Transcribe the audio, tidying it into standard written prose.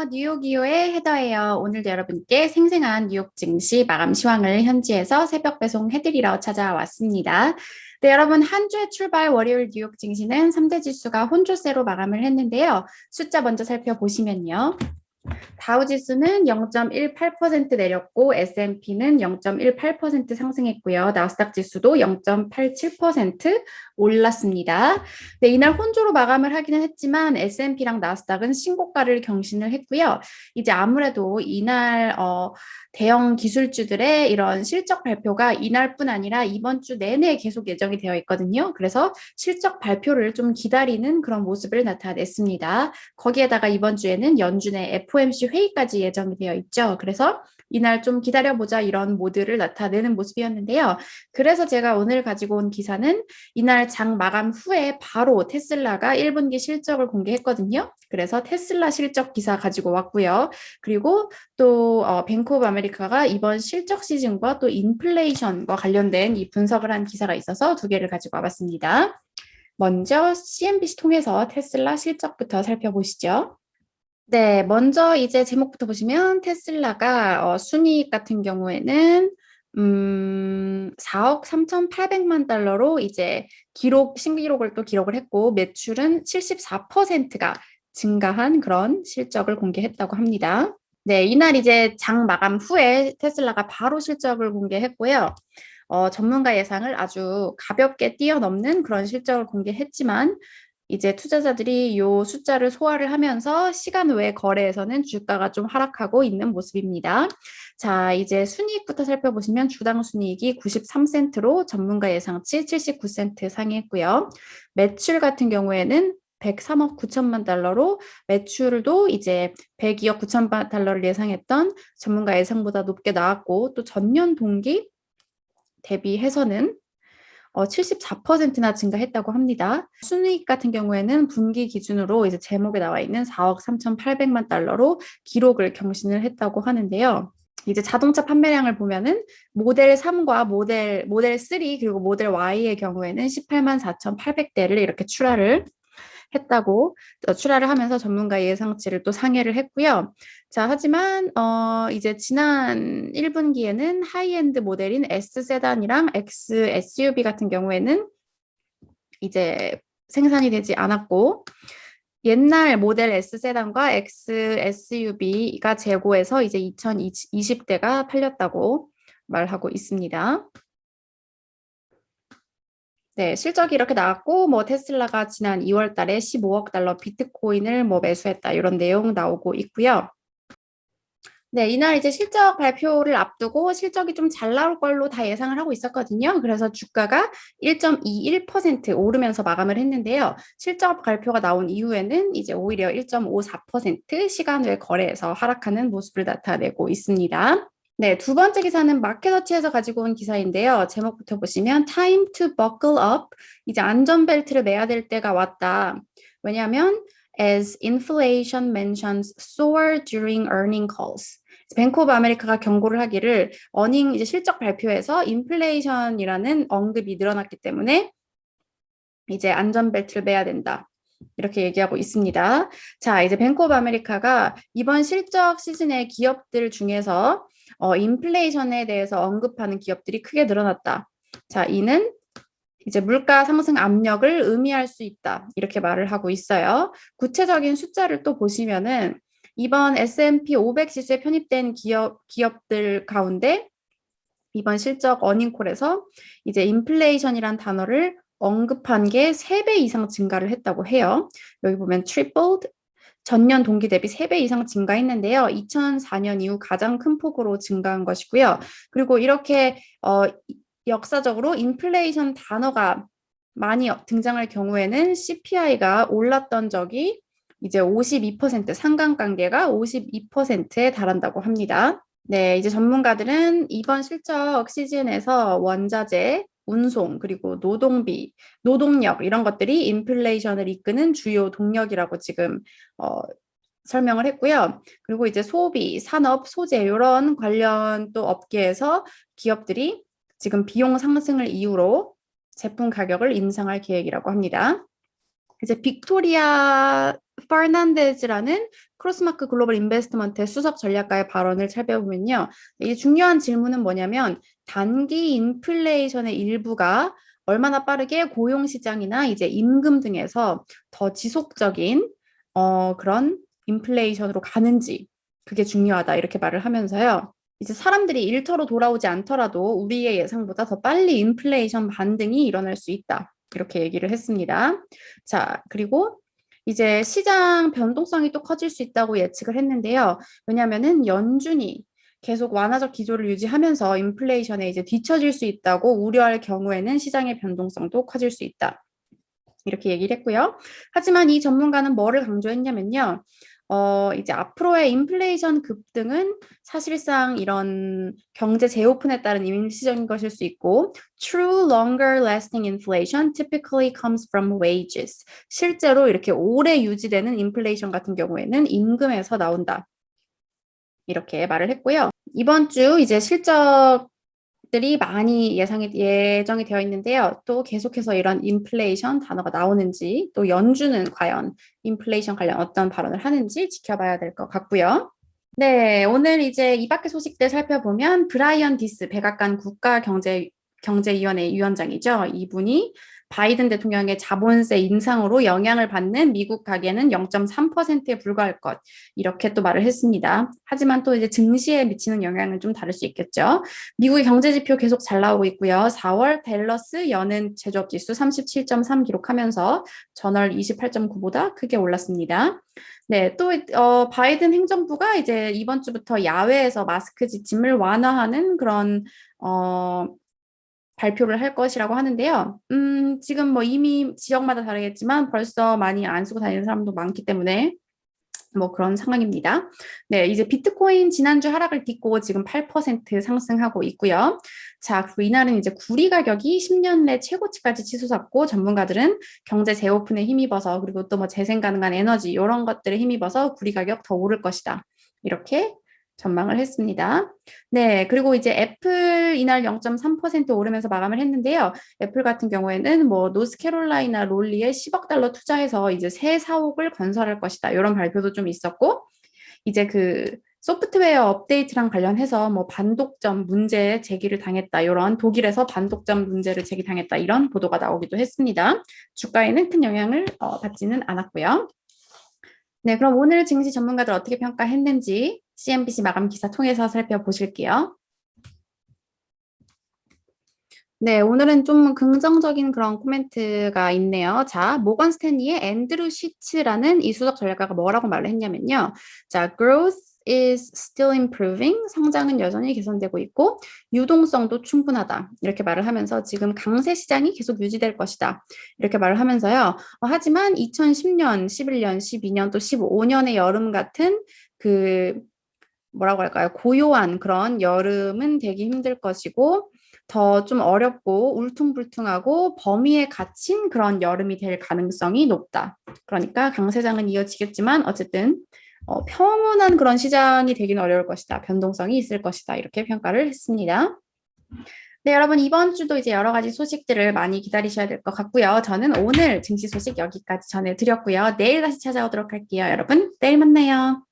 안녕하세요. 뉴욕 이호의 헤더예요. 오늘도 여러분께 생생한 뉴욕 증시 마감 시황을 현지에서 새벽 배송해드리러 찾아왔습니다. 네, 여러분 한 주의 출발 월요일 뉴욕 증시는 3대 지수가 혼조세로 마감을 했는데요. 숫자 먼저 살펴보시면요. 다우지수는 0.18% 내렸고 S&P는 0.18% 상승했고요. 나스닥 지수도 0.87% 올랐습니다. 네, 이날 혼조로 마감을 하기는 했지만 S&P랑 나스닥은 신고가를 경신을 했고요. 이제 아무래도 이날 대형 기술주들의 이런 실적 발표가 이날뿐 아니라 이번 주 내내 계속 예정이 되어 있거든요. 그래서 실적 발표를 좀 기다리는 그런 모습을 나타냈습니다. 거기에다가 이번 주에는 연준의 FOMC 회의까지 예정이 되어 있죠. 그래서 이날 좀 기다려보자 이런 모드를 나타내는 모습이었는데요. 그래서 제가 오늘 가지고 온 기사는 이날 장 마감 후에 바로 테슬라가 1분기 실적을 공개했거든요. 그래서 테슬라 실적 기사 가지고 왔고요. 그리고 또 뱅크 오브 아메리카가 이번 실적 시즌과 또 인플레이션과 관련된 이 분석을 한 기사가 있어서 두 개를 가지고 와봤습니다. 먼저 CNBC 통해서 테슬라 실적부터 살펴보시죠. 네, 먼저 이제 제목부터 보시면 테슬라가 순이익 같은 경우에는 4억 3,800만 달러로 이제 신기록을 또 기록을 했고 매출은 74%가 증가한 그런 실적을 공개했다고 합니다. 네, 이날 이제 장 마감 후에 테슬라가 바로 실적을 공개했고요. 전문가 예상을 아주 가볍게 뛰어넘는 그런 실적을 공개했지만 이제 투자자들이 이 숫자를 소화를 하면서 시간 외 거래에서는 주가가 좀 하락하고 있는 모습입니다. 자, 이제 순이익부터 살펴보시면 주당 순이익이 93센트로 전문가 예상치 79센트 상회했고요. 매출 같은 경우에는 103억 9천만 달러로 매출도 이제 102억 9천만 달러를 예상했던 전문가 예상보다 높게 나왔고 또 전년 동기 대비해서는 74%나 증가했다고 합니다. 순이익 같은 경우에는 분기 기준으로 이제 제목에 나와 있는 4억 3,800만 달러로 기록을 경신을 했다고 하는데요. 이제 자동차 판매량을 보면은 모델 3과 모델 3 그리고 모델 Y의 경우에는 18만 4,800대를 이렇게 했다고 출하를 하면서 전문가 예상치를 또 상회를 했고요. 자, 하지만 이제 지난 1분기에는 하이엔드 모델인 S 세단이랑 X SUV 같은 경우에는 이제 생산이 되지 않았고 옛날 모델 S 세단과 X SUV가 재고해서 이제 2020대가 팔렸다고 말하고 있습니다. 네, 실적이 이렇게 나왔고, 뭐, 테슬라가 지난 2월 달에 15억 달러 비트코인을 뭐 매수했다, 이런 내용 나오고 있고요. 네, 이날 이제 실적 발표를 앞두고 실적이 좀 잘 나올 걸로 다 예상을 하고 있었거든요. 그래서 주가가 1.21% 오르면서 마감을 했는데요. 실적 발표가 나온 이후에는 이제 오히려 1.54% 시간 외 거래에서 하락하는 모습을 나타내고 있습니다. 네, 두 번째 기사는 마켓워치에서 가지고 온 기사인데요. 제목부터 보시면 Time to buckle up. 이제 안전벨트를 매야 될 때가 왔다. 왜냐하면 as inflation mentions soar during earning calls. 뱅크 오브 아메리카가 경고를 하기를 어닝 이제 실적 발표에서 인플레이션이라는 언급이 늘어났기 때문에 이제 안전벨트를 매야 된다. 이렇게 얘기하고 있습니다. 자, 이제 뱅크 오브 아메리카가 이번 실적 시즌의 기업들 중에서 인플레이션에 대해서 언급하는 기업들이 크게 늘어났다. 자, 이는 이제 물가 상승 압력을 의미할 수 있다. 이렇게 말을 하고 있어요. 구체적인 숫자를 또 보시면은 이번 S&P 500 지수에 편입된 기업들 가운데 이번 실적 어닝콜에서 이제 인플레이션이란 단어를 언급한 게 3배 이상 증가를 했다고 해요. 여기 보면 tripled, 전년 동기 대비 3배 이상 증가했는데요. 2004년 이후 가장 큰 폭으로 증가한 것이고요. 그리고 이렇게 역사적으로 인플레이션 단어가 많이 등장할 경우에는 CPI가 올랐던 적이 이제 52% 상관관계가 52%에 달한다고 합니다. 네, 이제 전문가들은 이번 실적 시즌에서 원자재, 운송, 그리고 노동비, 노동력 이런 것들이 인플레이션을 이끄는 주요 동력이라고 지금 설명을 했고요. 그리고 이제 소비, 산업, 소재 이런 관련 또 업계에서 기업들이 지금 비용 상승을 이유로 제품 가격을 인상할 계획이라고 합니다. 이제 빅토리아 퍼난데즈라는 크로스마크 글로벌 인베스트먼트의 수석 전략가의 발언을 살펴보면요. 이 중요한 질문은 뭐냐면 단기 인플레이션의 일부가 얼마나 빠르게 고용 시장이나 이제 임금 등에서 더 지속적인 그런 인플레이션으로 가는지 그게 중요하다 이렇게 말을 하면서요. 이제 사람들이 일터로 돌아오지 않더라도 우리의 예상보다 더 빨리 인플레이션 반등이 일어날 수 있다. 이렇게 얘기를 했습니다. 자, 그리고 이제 시장 변동성이 또 커질 수 있다고 예측을 했는데요. 왜냐하면은 연준이 계속 완화적 기조를 유지하면서 인플레이션에 이제 뒤처질 수 있다고 우려할 경우에는 시장의 변동성도 커질 수 있다. 이렇게 얘기를 했고요. 하지만 이 전문가는 뭐를 강조했냐면요. 이제 앞으로의 인플레이션 급등은 사실상 이런 경제 재오픈에 따른 임시적인 것일 수 있고, true longer lasting inflation typically comes from wages. 실제로 이렇게 오래 유지되는 인플레이션 같은 경우에는 임금에서 나온다. 이렇게 말을 했고요. 이번 주 이제 실적들이 많이 예정이 되어 있는데요. 또 계속해서 이런 인플레이션 단어가 나오는지, 또 연준은 과연 인플레이션 관련 어떤 발언을 하는지 지켜봐야 될 것 같고요. 네, 오늘 이제 이 밖의 소식들 살펴보면 브라이언 디스 백악관 국가경제위원회 위원장이죠. 이분이 바이든 대통령의 자본세 인상으로 영향을 받는 미국 가계는 0.3%에 불과할 것 이렇게 또 말을 했습니다. 하지만 또 이제 증시에 미치는 영향은 좀 다를 수 있겠죠. 미국의 경제 지표 계속 잘 나오고 있고요. 4월 댈러스 연은 제조업 지수 37.3 기록하면서 전월 28.9보다 크게 올랐습니다. 네, 또 바이든 행정부가 이제 이번 주부터 야외에서 마스크 지침을 완화하는 그런 발표를 할 것이라고 하는데요. 지금 뭐 이미 지역마다 다르겠지만 벌써 많이 안 쓰고 다니는 사람도 많기 때문에 뭐 그런 상황입니다. 네, 이제 비트코인 지난주 하락을 딛고 지금 8% 상승하고 있고요. 자, 그리고 이날은 이제 구리 가격이 10년 내 최고치까지 치솟았고 전문가들은 경제 재오픈에 힘입어서 그리고 또 뭐 재생 가능한 에너지 이런 것들에 힘입어서 구리 가격 더 오를 것이다. 이렇게 전망을 했습니다. 네, 그리고 이제 애플 이날 0.3% 오르면서 마감을 했는데요. 애플 같은 경우에는 뭐 노스캐롤라이나 롤리에 10억 달러 투자해서 이제 새 사옥을 건설할 것이다. 이런 발표도 좀 있었고, 이제 그 소프트웨어 업데이트랑 관련해서 뭐 반독점 문제 제기를 당했다. 이런 독일에서 반독점 문제를 제기당했다. 이런 보도가 나오기도 했습니다. 주가에는 큰 영향을 받지는 않았고요. 네, 그럼 오늘 증시 전문가들 어떻게 평가했는지 CNBC 마감 기사 통해서 살펴보실게요. 네, 오늘은 좀 긍정적인 그런 코멘트가 있네요. 자, 모건 스탠리의 앤드루 시츠라는 이 수석 전략가가 뭐라고 말을 했냐면요. 자, growth is still improving. 성장은 여전히 개선되고 있고 유동성도 충분하다. 이렇게 말을 하면서 지금 강세 시장이 계속 유지될 것이다. 이렇게 말을 하면서요. 하지만 2010년, 11년, 12년 또 15년의 여름 같은 그 뭐라고 할까요? 고요한 그런 여름은 되기 힘들 것이고 더 좀 어렵고 울퉁불퉁하고 범위에 갇힌 그런 여름이 될 가능성이 높다. 그러니까 강세장은 이어지겠지만 어쨌든 평온한 그런 시장이 되기는 어려울 것이다. 변동성이 있을 것이다. 이렇게 평가를 했습니다. 네, 여러분 이번 주도 이제 여러 가지 소식들을 많이 기다리셔야 될 것 같고요. 저는 오늘 증시 소식 여기까지 전해드렸고요. 내일 다시 찾아오도록 할게요. 여러분, 내일 만나요.